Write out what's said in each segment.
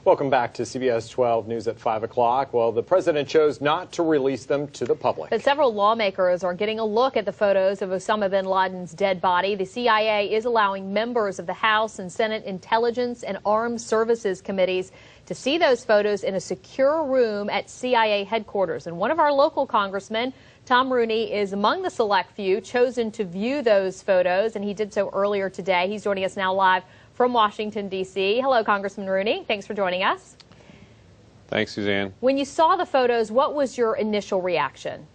Welcome back to CBS 12 News at 5 o'clock. Well, the president chose not to release them to the public. But several lawmakers are getting a look at the photos of Osama bin Laden's dead body. The CIA is allowing members of the House and Senate Intelligence and Armed Services Committees to see those photos in a secure room at CIA headquarters. And one of our local congressmen, Tom Rooney, is among the select few chosen to view those photos, and he did so earlier today. He's joining us now live from Washington, D.C. Hello, Congressman Rooney. Thanks for joining us. Thanks, Suzanne. When you saw the photos, what was your initial reaction?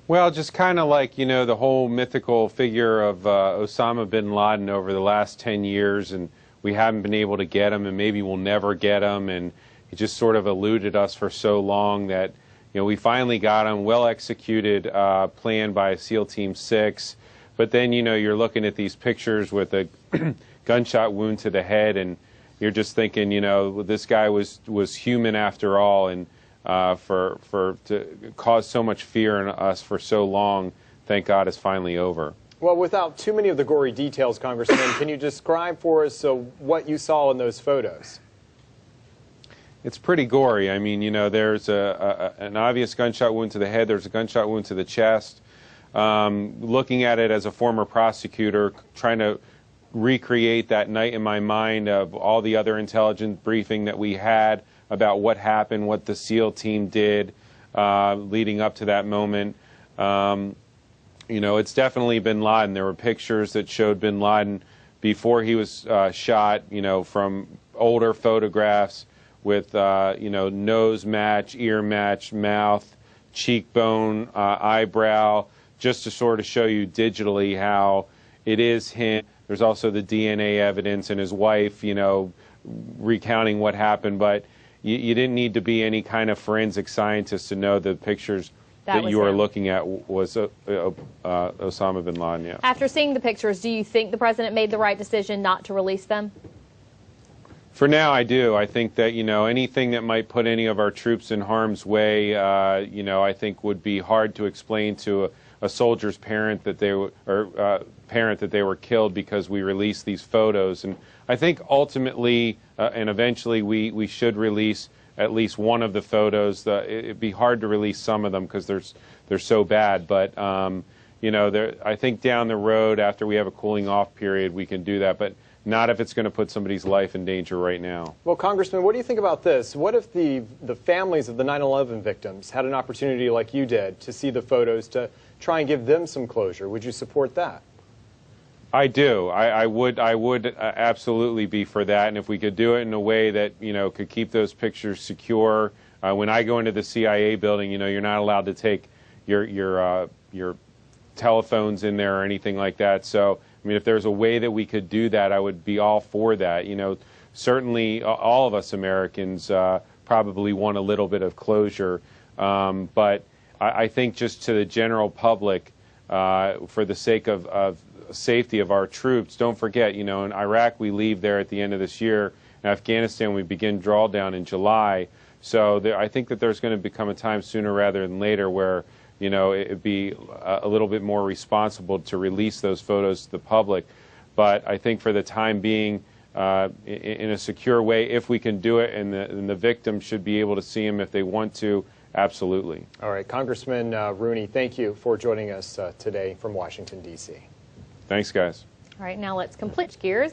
Well, just kind of like, the whole mythical figure of Osama bin Laden over the last 10 years, and we haven't been able to get him, and maybe we'll never get him, and he just sort of eluded us for so long that, we finally got him. Well-executed plan by SEAL Team 6. But then, you're looking at these pictures with a gunshot wound to the head, and you're just thinking, this guy was human after all, and to cause so much fear in us for so long, thank God, is finally over. Well, without too many of the gory details, Congressman, can you describe for us what you saw in those photos? It's pretty gory. I mean, there's an obvious gunshot wound to the head. There's a gunshot wound to the chest. Looking at it as a former prosecutor, trying to recreate that night in my mind of all the other intelligence briefing that we had about what happened, what the SEAL team did leading up to that moment. It's definitely bin Laden. There were pictures that showed bin Laden before he was shot, from older photographs with, nose match, ear match, mouth, cheekbone, eyebrow, just to sort of show you digitally how it is him. There's also the DNA evidence and his wife, recounting what happened. But you didn't need to be any kind of forensic scientist to know the pictures that you were looking at was Osama bin Laden. Yeah. After seeing the pictures, do you think the president made the right decision not to release them? For now, I do. I think that, anything that might put any of our troops in harm's way, I think would be hard to explain to a soldier's parent that they were killed because we released these photos. And I think ultimately and eventually we should release at least one of the photos. It'd be hard to release some of them because they're so bad. But I think down the road, after we have a cooling off period, we can do that. But not if it's going to put somebody's life in danger right now. Well, Congressman, what do you think about this? What if the families of the 9/11 victims had an opportunity like you did to see the photos to try and give them some closure? Would you support that? I do. I would absolutely be for that. And if we could do it in a way that, could keep those pictures secure. When I go into the CIA building, you're not allowed to take your telephones in there or anything like that. So, I mean, if there's a way that we could do that, I would be all for that. Certainly all of us Americans probably want a little bit of closure. But I think just to the general public, for the sake of safety of our troops, don't forget, in Iraq we leave there at the end of this year. In Afghanistan we begin drawdown in July. So I think that there's going to become a time sooner rather than later where it'd be a little bit more responsible to release those photos to the public. But I think for the time being, in a secure way, if we can do it, and the victim should be able to see them if they want to, absolutely. All right, Congressman Rooney, thank you for joining us today from Washington, D.C. Thanks, guys. All right, now let's complete gears.